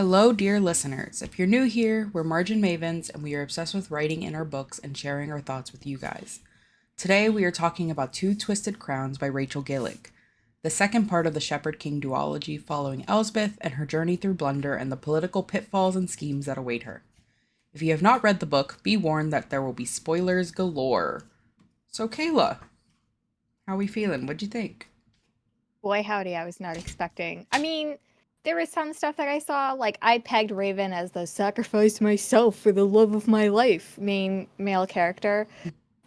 Hello, dear listeners. If you're new here, we're Margin Mavens and we are obsessed with writing in our books and sharing our thoughts with you guys. Today we are talking about Two Twisted Crowns by Rachel Gillig, the second part of the Shepherd King duology following Elsbeth and her journey through Blunder and the political pitfalls and schemes that await her. If you have not read the book, be warned that there will be spoilers galore. So, Kayla, how are we feeling? What'd you think? Boy, howdy, I was not expecting. There was some stuff that I saw, like I pegged Raven as the sacrifice myself for the love of my life main male character.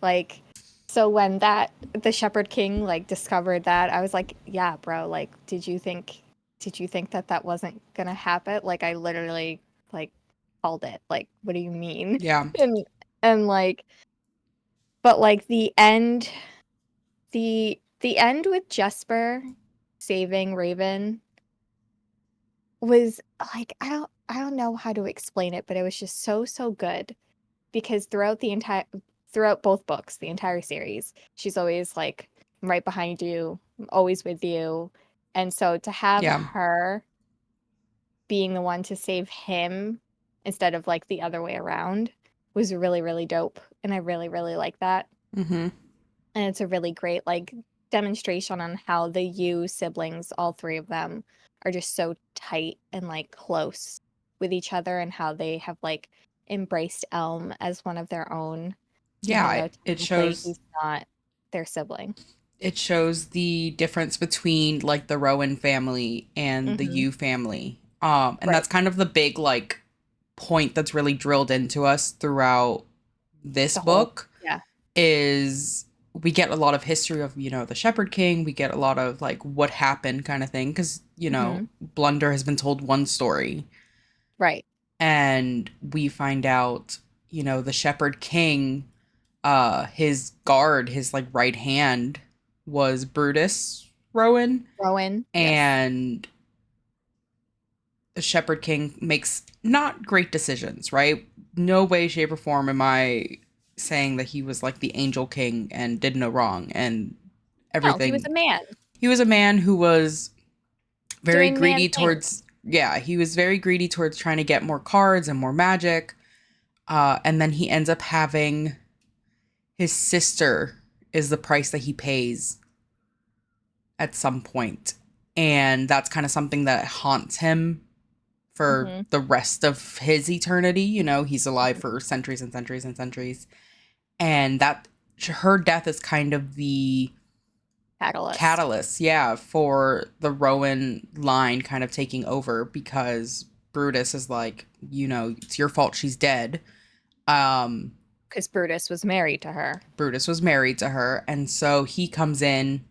Like, so when the Shepherd King discovered that, I was like, yeah, bro, did you think that that wasn't gonna happen? Like, I literally like called it. Like, what do you mean? Yeah. And and like, but like the end with Jesper saving Raven was like I don't know how to explain it, but it was just so good because throughout both books, the entire series, she's always like right behind you, always with you. And so to have Yeah. her being the one to save him instead of like the other way around was really really dope, and I really really like that. Mm-hmm. And it's a really great demonstration on how the Yu siblings, all three of them, are just so tight and like close with each other, and how they have like embraced Elm as one of their own, even Yeah, though it technically shows he's not their sibling. it shows the difference between like the Rowan family and the Hmm. Yu family. And Right. that's kind of the big like point that's really drilled into us throughout this The whole, book yeah. is we get a lot of history of, the Shepherd King, we get a lot of like what happened kind of thing cuz Hmm. Blunder has been told one story Right. and we find out, the Shepherd King, his guard, his like right hand was Brutus Rowan, Rowan, yes. and the Shepherd King makes not great decisions, right? No way, shape, or form am I saying that he was like the Angel King and did no wrong and No, he was everything. a man He was a man who was very doing man greedy things. towards, yeah, he was very greedy towards trying to get more cards and more magic. And then he ends up having his sister is the price that he pays at some point. And that's kind of something that haunts him for Hmm. the rest of his eternity. He's alive for centuries and centuries and centuries. And that her death is kind of the Catalyst. catalyst, yeah, for the Rowan line kind of taking over because Brutus is like, it's your fault she's dead. Um, Because Brutus was married to her. Brutus was married to her. And so he comes in,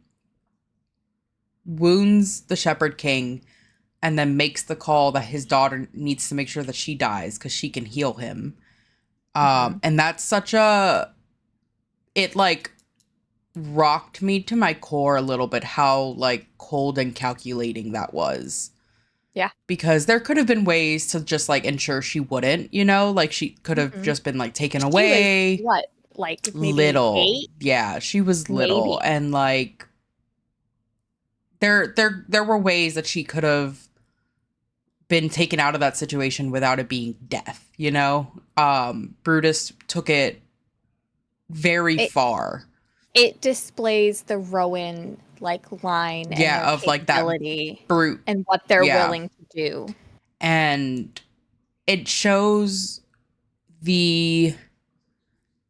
wounds the Shepherd King, and then makes the call that his daughter needs to make sure that she dies because she can heal him. Hmm. And that's such a it like rocked me to my core a little bit how like cold and calculating that was. Yeah. Because there could have been ways to just like ensure she wouldn't, like she could have Hmm. just been like taken She was away. what, like maybe Little. 8, Yeah, she was little maybe. and like there were ways that she could have been taken out of that situation without it being death. Brutus took it very It far. it displays the Rowan line and their Yeah, of like that capability brute. and what they're Yeah. willing to do. And it shows the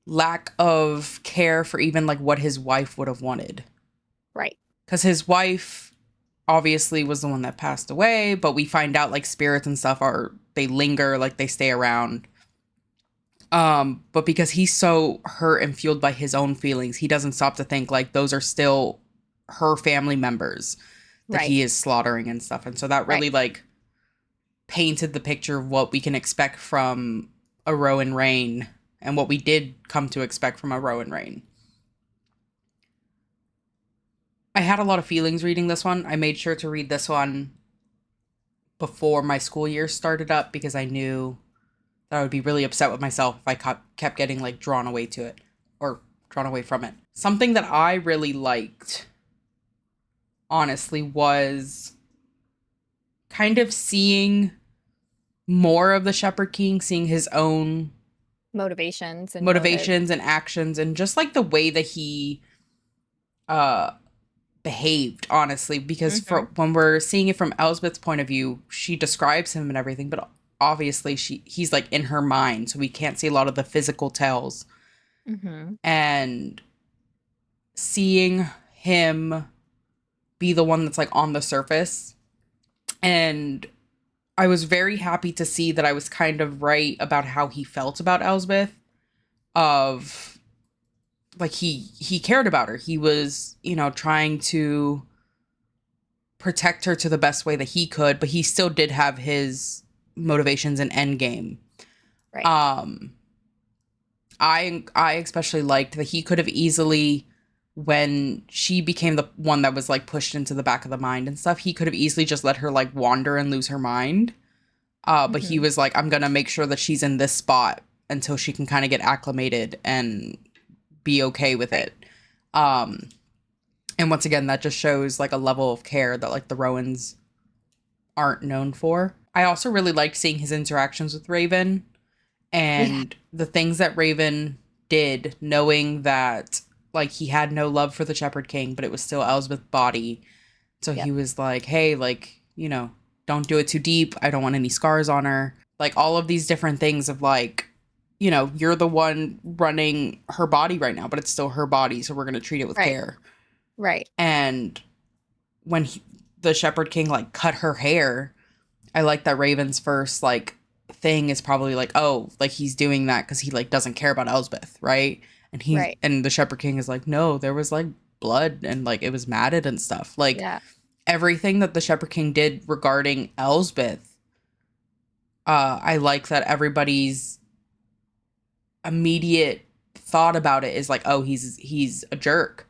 lack of care for even like what his wife would have wanted. Right. Because his wife obviously was the one that passed away, but we find out like spirits and stuff they linger, like they stay around. But because he's so hurt and fueled by his own feelings, he doesn't stop to think like those are still her family members that Right. he is slaughtering and stuff. And so that Right. really like painted the picture of what we can expect from a Rowan Rain and what we did come to expect from a Rowan Rain. I had a lot of feelings reading this one. I made sure to read this one before my school year started up because I knew that I would be really upset with myself if I kept getting like drawn away to it or drawn away from it. Something that I really liked, honestly, was kind of seeing more of the Shepherd King, seeing his own Motivations and motives. motivations and actions, and just like the way that he uh behaved, honestly, because Hmm. for when we're seeing it from Elsbeth's point of view, she describes him and everything, but obviously he's like in her mind, so we can't see a lot of the physical tells. Hmm. And seeing him be the one that's like on the surface, and I was very happy to see that I was kind of right about how he felt about Elsbeth, of like he cared about her. He was, trying to protect her to the best way that he could, but he still did have his motivations and end game. Right. Um I especially liked that he could have easily, when she became the one that was like pushed into the back of the mind and stuff, he could have easily just let her like wander and lose her mind. But he Hmm. was like, I'm gonna make sure that she's in this spot until she can kind of get acclimated and be okay with Right. it. Um, and once again, that just shows like a level of care that like the Rowans aren't known for. I also really liked seeing his interactions with Raven Yeah. and the things that Raven did, knowing that like he had no love for the Shepherd King, but it was still Elsbeth's body. So he Yep. was like, hey, like, don't do it too deep. I don't want any scars on her. Like all of these different things of like, you're the one running her body right now, but it's still her body. So we're going to treat it with Right. care. Right. And when the Shepherd King like cut her hair, I like that Raven's first like thing is probably like, oh, like he's doing that because he like doesn't care about Elsbeth, right? Right. And the Shepherd King is like, no, there was like blood and like it was matted and stuff. Like Yeah. everything that the Shepherd King did regarding Elsbeth, I like that everybody's immediate thought about it is like, oh, he's a jerk.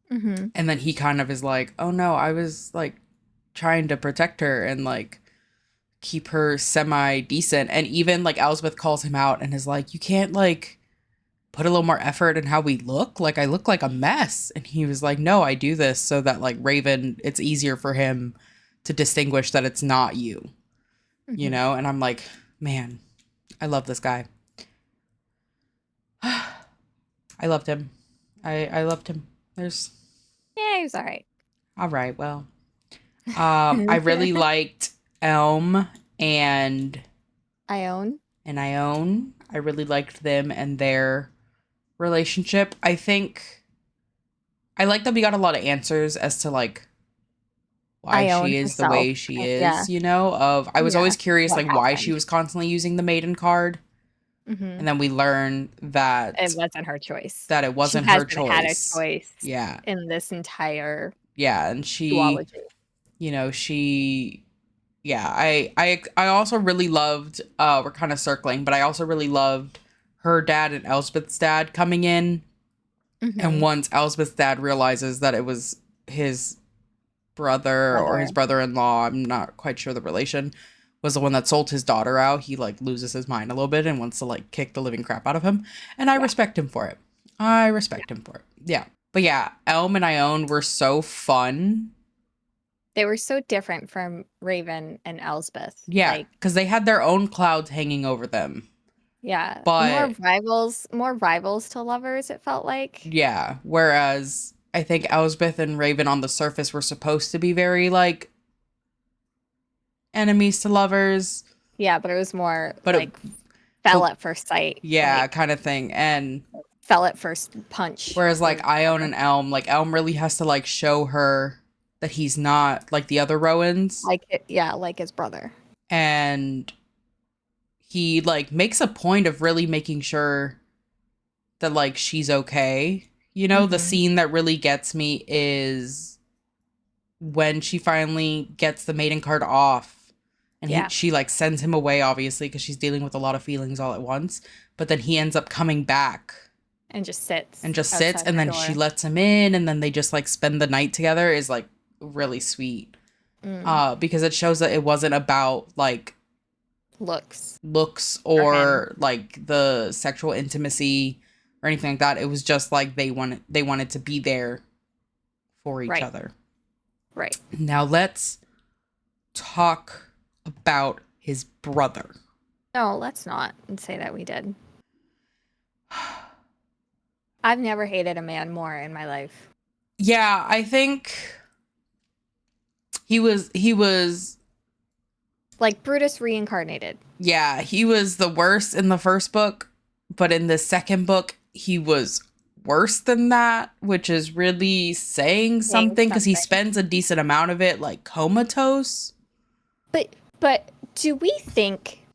Hmm. And then he kind of is like, oh no, I was like trying to protect her and like keep her semi decent. And even like Elsbeth calls him out and is like, you can't like put a little more effort in how we look. Like I look like a mess. And he was like, no, I do this so that like Raven, it's easier for him to distinguish that it's not you, Hmm. And I'm like, man, I love this guy. I loved him. I loved him. There's Yeah, he was all right. all right. Well, I really liked Elm and Ione. Ione. I really liked them and their relationship. I think I like that we got a lot of answers as to like why Ione she is the herself. way she Yeah. is, of I was Yeah. always curious What like why she happened? was constantly using the maiden card. Hmm. And then we learn It that wasn't her choice. it She wasn't her hasn't had a choice. choice Yeah. in this entire Yeah, and she, duology. she yeah, I also really loved we're kind of circling, but I also really loved her dad and Elspeth's dad coming in. And Hmm. once Elspeth's dad realizes that it was his brother or his Brother. brother-in-law, I'm not quite sure the relation, was the one that sold his daughter out, he like loses his mind a little bit and wants to like kick the living crap out of him. And I Yeah. respect him for it. I Yeah. respect him for it. Yeah. But yeah, Elm and Ione were so fun. They were so different from Raven and Elspeth. Yeah, Like, because they had their own clouds hanging over them. yeah, But more rivals to lovers, it felt like. yeah, whereas I think Elsbeth and Raven on the surface were supposed to be very like enemies to lovers, Yeah, but it was more but it, like fell but at first sight, yeah, like kind of thing. And fell at first punch whereas or like Ione whatever. and Elm, like Elm really has to like show her that he's not like the other Rowans, Yeah, like his brother. and he like makes a point of really making sure that like she's okay. The Hmm. scene that really gets me is when she finally gets the maiden card off and Yeah, she like sends him away, obviously because she's dealing with a lot of feelings all at once, but then he ends up coming back and just sits and just sits, outside and her then she door. lets him in, and then they just like spend the night together, is like really sweet. Mm. Because it shows that it wasn't about like Looks looks for him. or like the sexual intimacy or anything like that. It was just like they wanted to be there for each Right, other. right. Now let's talk about his brother. No, let's not say that we did. I've never hated a man more in my life. Yeah, I think he was like Brutus reincarnated. Yeah, he was the worst in the first book, but in the second book, he was worse than that, which is really saying something because he spends a decent amount of it like comatose. But do we think,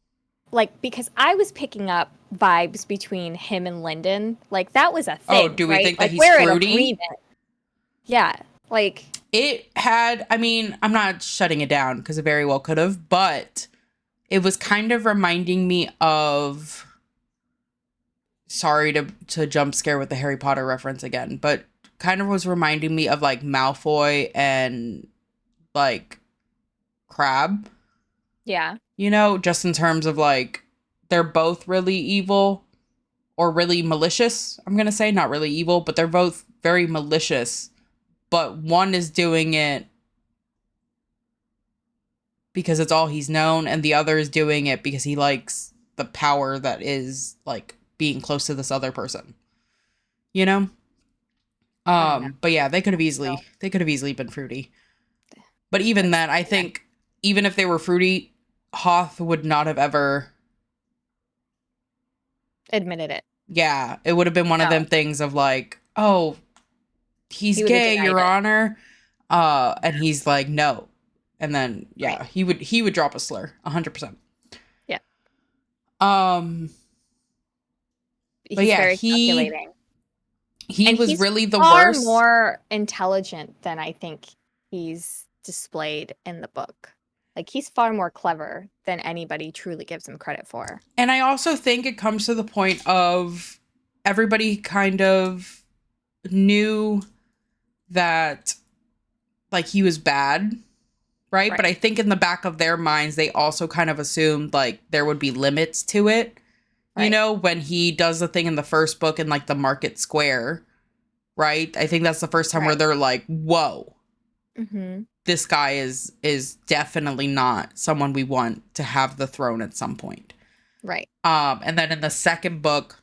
like, because I was picking up vibes between him and Lyndon, like that was a thing. Oh, do we right? think like, that he's fruity? Yeah, like it had. I mean, I'm not shutting it down because it very well could have, but it was kind of reminding me of. Sorry to jump scare with the Harry Potter reference again, but kind of was reminding me of like Malfoy and like Crabbe. Yeah. You know, just in terms of like they're both really evil or really malicious. I'm going to say not really evil, but they're both very malicious. But one is doing it because it's all he's known, and the other is doing it because he likes the power that is like being close to this other person. You know? But yeah, they could have easily been fruity. But even then, I think even if they were fruity, Hoth would not have ever admitted it. Yeah, it would have been one of them things of like, oh, he's gay, Your Honor. And he's like, no. And then right. he would drop a slur 100%. Yeah. But he's very calculating. He was really the worst. Far more intelligent than I think he's displayed in the book. Like, he's far more clever than anybody truly gives him credit for. And I also think it comes to the point of everybody kind of knew that, like, he was bad, right? But I think in the back of their minds, they also kind of assumed, like, there would be limits to it. You know, when he does the thing in the first book in, like, the market square, right? I think that's the first time where they're like, whoa. Mm-hmm. This guy is definitely not someone we want to have the throne at some point. Right. And then in the second book,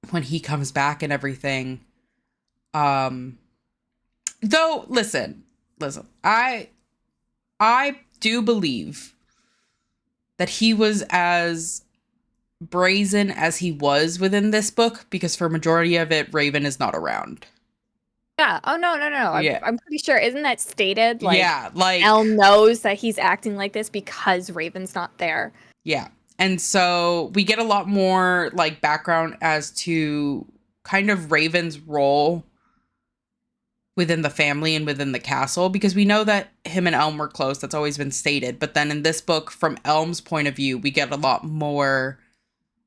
when he comes back and everything, though, listen, I do believe that he was as brazen as he was within this book, because for a majority of it, Ravyn is not around. Yeah. Oh, no. Yeah. I'm pretty sure. Isn't that stated? Like, yeah, like Elm knows that he's acting like this because Ravyn's not there. Yeah. And so we get a lot more like background as to kind of Ravyn's role within the family and within the castle, because we know that him and Elm were close. That's always been stated. But then in this book, from Elm's point of view, we get a lot more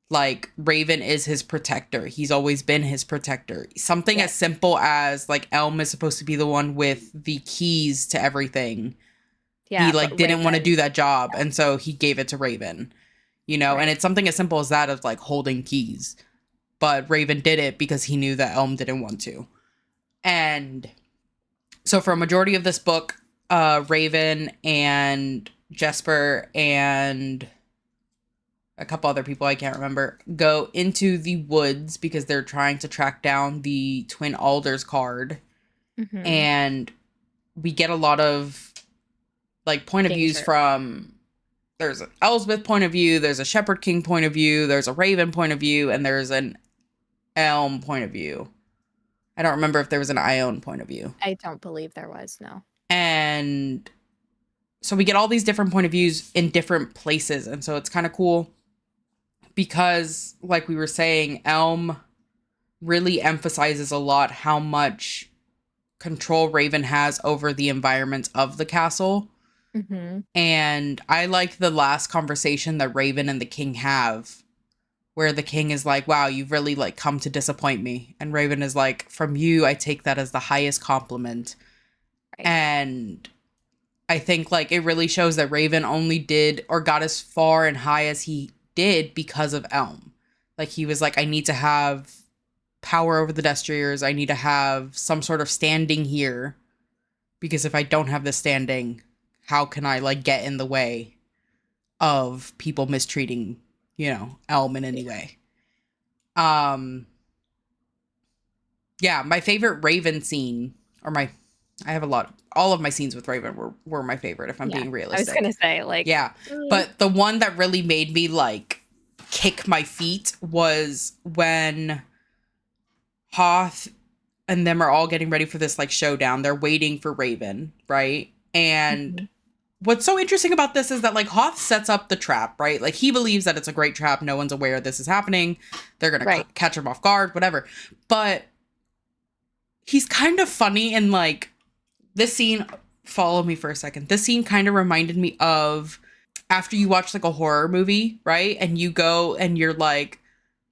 like Ravyn is his protector. He's always been his protector. Something as simple as like Elm is supposed to be the one with the keys to everything. Yeah, he like didn't want to do that job, and so he gave it to Ravyn. You know, and it's something as simple as that of like holding keys. But Ravyn did it because he knew that Elm didn't want to. And so for a majority of this book, Ravyn and Jesper and a couple other people I can't remember go into the woods because they're trying to track down the Twin Alders card. Mm-hmm. And we get a lot of like point of views from, there's an Elsbeth point of view, there's a Shepherd King point of view, there's a Ravyn point of view, and there's an Elm point of view. I don't remember if there was an Ione point of view. I don't believe there was, no. And so we get all these different point of views in different places, and so it's kind of cool because, like we were saying, Elm really emphasizes a lot how much control Ravyn has over the environment of the castle. Mm-hmm. And I like the last conversation that Ravyn and the king have, where the king is like, wow, you've really like come to disappoint me. And Ravyn is like, from you, I take that as the highest compliment. Right. And I think like it really shows that Ravyn only did or got as far and high as he did because of Elm. Like he was like, I need to have power over the Destriers. I need to have some sort of standing here, because if I don't have this standing, how can I like get in the way of people mistreating, Elm in any way. Yeah, my favorite Ravyn scene, I have a lot. All of my scenes with Ravyn were my favorite, if I'm being realistic. I was gonna say, like, yeah, but the one that really made me like kick my feet was when Hoth and them are all getting ready for this like showdown. They're waiting for Ravyn, right? And what's so interesting about this is that like Hoth sets up the trap, right? Like he believes that it's a great trap. No one's aware this is happening. They're going to catch him off guard, whatever. But he's kind of funny, and like this scene, follow me for a second. This scene kind of reminded me of after you watch like a horror movie, right? And you go and you're like,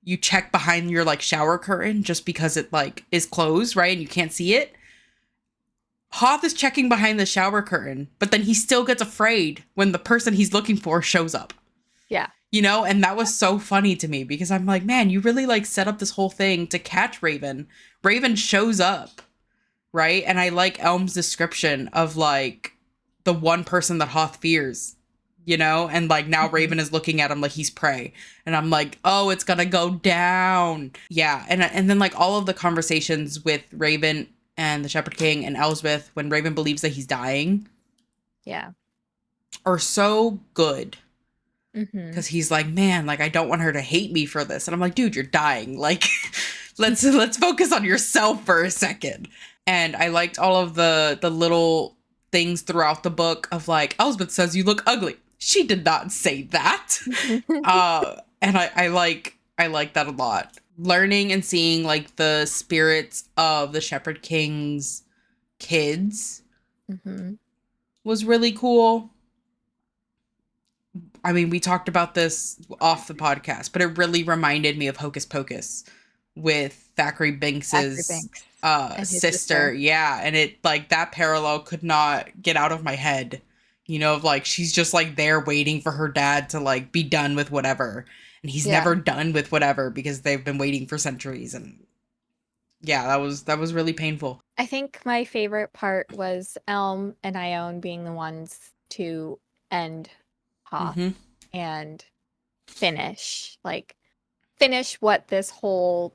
you check behind your like shower curtain just because it like is closed, right? And you can't see it. Hoth is checking behind the shower curtain, but then he still gets afraid when the person he's looking for shows up. Yeah. And that was so funny to me because I'm like, man, you really like set up this whole thing to catch Ravyn. Ravyn shows up, right? And I like Elm's description of like the one person that Hoth fears, and like now Ravyn is looking at him like he's prey. And I'm like, oh, it's gonna go down. Yeah. And then like all of the conversations with Ravyn and the Shepherd King and Elsbeth when Ravyn believes that he's dying. Yeah. Are so good. Because he's like, man, like I don't want her to hate me for this. And I'm like, dude, you're dying. Like, let's focus on yourself for a second. And I liked all of the little things throughout the book of like, Elsbeth says you look ugly. She did not say that. And I like that a lot. Learning and seeing like the spirits of the Shepherd King's kids was really cool. I mean, we talked about this off the podcast, but it really reminded me of Hocus Pocus with Thackeray Binks's sister. Yeah. And it like that parallel could not get out of my head, like she's just like there waiting for her dad to like be done with whatever. And he's never done with whatever because they've been waiting for centuries. And yeah, that was really painful. I think my favorite part was Elm and Ione being the ones to end Hoth and finish what this whole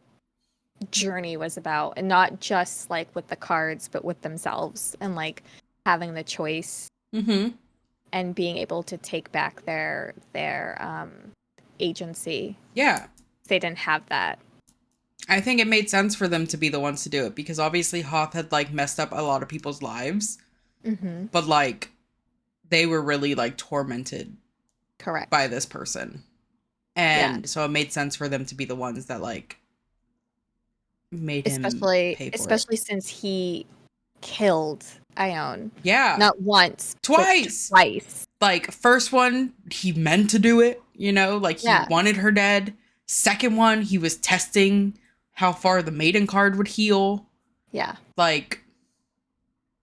journey was about, and not just like with the cards, but with themselves, and like having the choice and being able to take back their agency. Yeah. They didn't have that. I think it made sense for them to be the ones to do it because obviously Hoth had like messed up a lot of people's lives, but like they were really like tormented by this person. And so it made sense for them to be the ones that like made him pay for especially since he killed Ione. Yeah. Not once. Twice. Like first one, he meant to do it, like he wanted her dead. Second one, he was testing how far the maiden card would heal. Yeah. Like,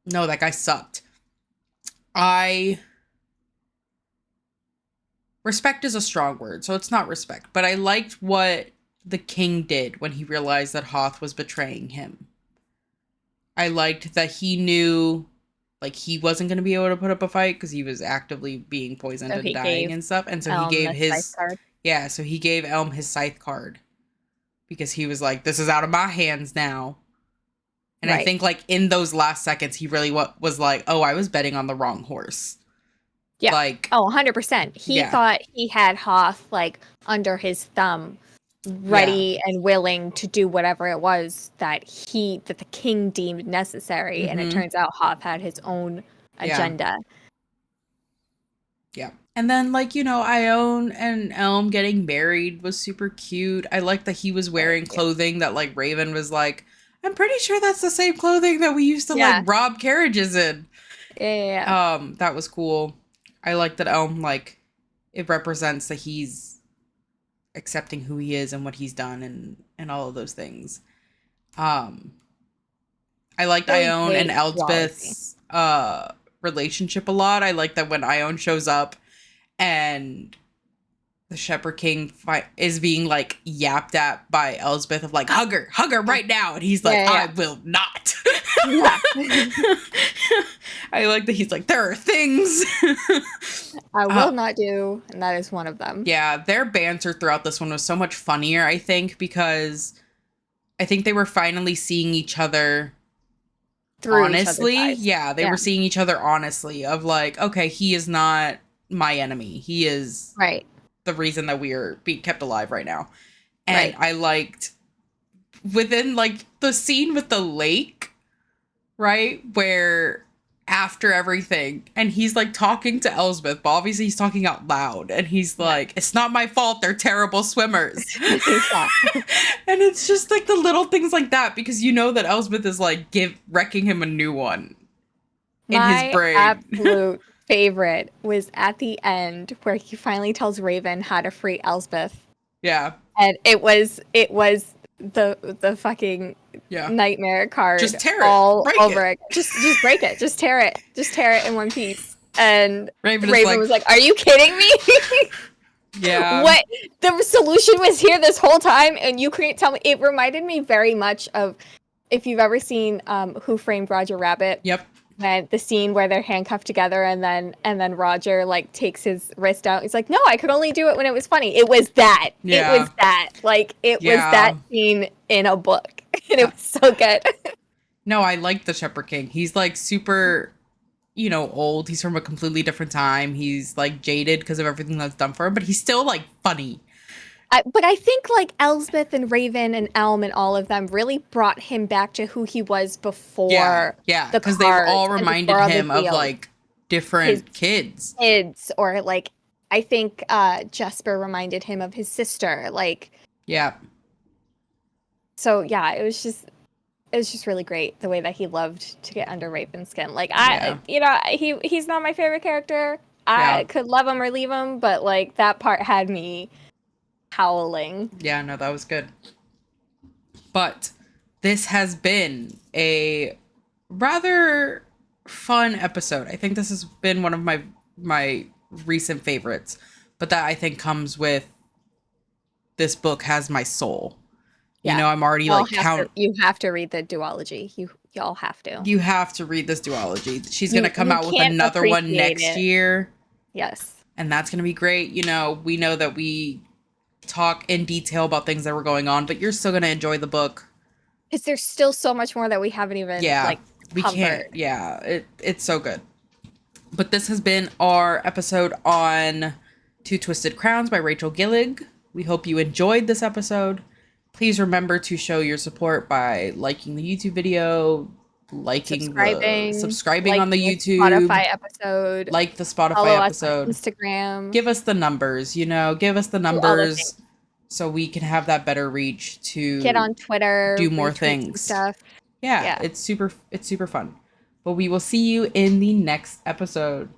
no, that guy sucked. Respect is a strong word, so it's not respect. But I liked what the king did when he realized that Hoth was betraying him. I liked that he knew, like, he wasn't going to be able to put up a fight because he was actively being poisoned and dying and stuff. And so he gave his... Yeah, so he gave Elm his scythe card. Because he was like, this is out of my hands now. And I think, like, in those last seconds, he really was like, oh, I was betting on the wrong horse. Yeah. Like, 100%. He thought he had Hoth, like, under his thumb, ready and willing to do whatever it was that the king deemed necessary. And it turns out Hoth had his own agenda. Yeah. And then, like, Ione and Elm getting married was super cute. I like that he was wearing clothing that, like, Ravyn was like, I'm pretty sure that's the same clothing that we used to, like, rob carriages in. Yeah. That was cool. I like that Elm, like, it represents that he's accepting who he is and what he's done and all of those things. I liked Ione and Elsbeth's relationship a lot. I like that when Ione shows up and the Shepherd King is being like yapped at by Elsbeth of like, hug her right now. And he's like, I will not. Yeah. I like that he's like, there are things. I will not do, and that is one of them. Yeah, their banter throughout this one was so much funnier, I think, because I think they were finally seeing each other Through each other's honestly. eyes. Yeah, they were seeing each other honestly of like, okay, he is not my enemy. He is Right. the reason that we are being kept alive right now. And Right. I liked within like the scene with the lake, right? Where after everything, and he's like talking to Elsbeth, but obviously he's talking out loud, and he's like, it's not my fault, they're terrible swimmers. Yeah. And it's just like the little things like that, because you know that Elsbeth is like wrecking him a new one in his brain. Absolute favorite was at the end where he finally tells Ravyn how to free Elsbeth. Yeah. And it was the fucking nightmare card. Just tear it. All break over it. Just break it. Just tear it. Just tear it in one piece. And Raven was like, "Are you kidding me?" Yeah. What? The solution was here this whole time, and you couldn't tell me. It reminded me very much of, if you've ever seen Who Framed Roger Rabbit. Yep. And the scene where they're handcuffed together, and then Roger like takes his wrist out. He's like, "No, I could only do it when it was funny." It was that. Yeah. It was that. Like it was that scene in a book, and it was so good. No, I like the Shepherd King. He's like super, old. He's from a completely different time. He's like jaded because of everything that's done for him, but he's still like funny. But I think like Elsbeth and Ravyn and Elm and all of them really brought him back to who he was before. Yeah, because they've all reminded him of like different kids. Or like, I think Jesper reminded him of his sister. Like, yeah. So yeah, it was just really great the way that he loved to get under Raven's skin. Like he's not my favorite character. I could love him or leave him, but like that part had me howling. Yeah, no, that was good. But this has been a rather fun episode. I think this has been one of my recent favorites. But that I think comes with this book has my soul. Yeah. I'm already like you have to read the duology. Y'all have to. You have to read this duology. She's going to come out with another one next year. Yes. And that's going to be great. We know that we talk in detail about things that were going on, but you're still going to enjoy the book. Because there's still so much more that we haven't even we can't. Yeah, it's so good. But this has been our episode on Two Twisted Crowns by Rachel Gillig. We hope you enjoyed this episode. Please remember to show your support by liking the YouTube video, subscribing on the YouTube, Spotify episode, like the Spotify episode, Instagram. Give us the numbers, give us the numbers so we can have that better reach to get on Twitter, do more things. Stuff. Yeah, it's super fun. But we will see you in the next episode.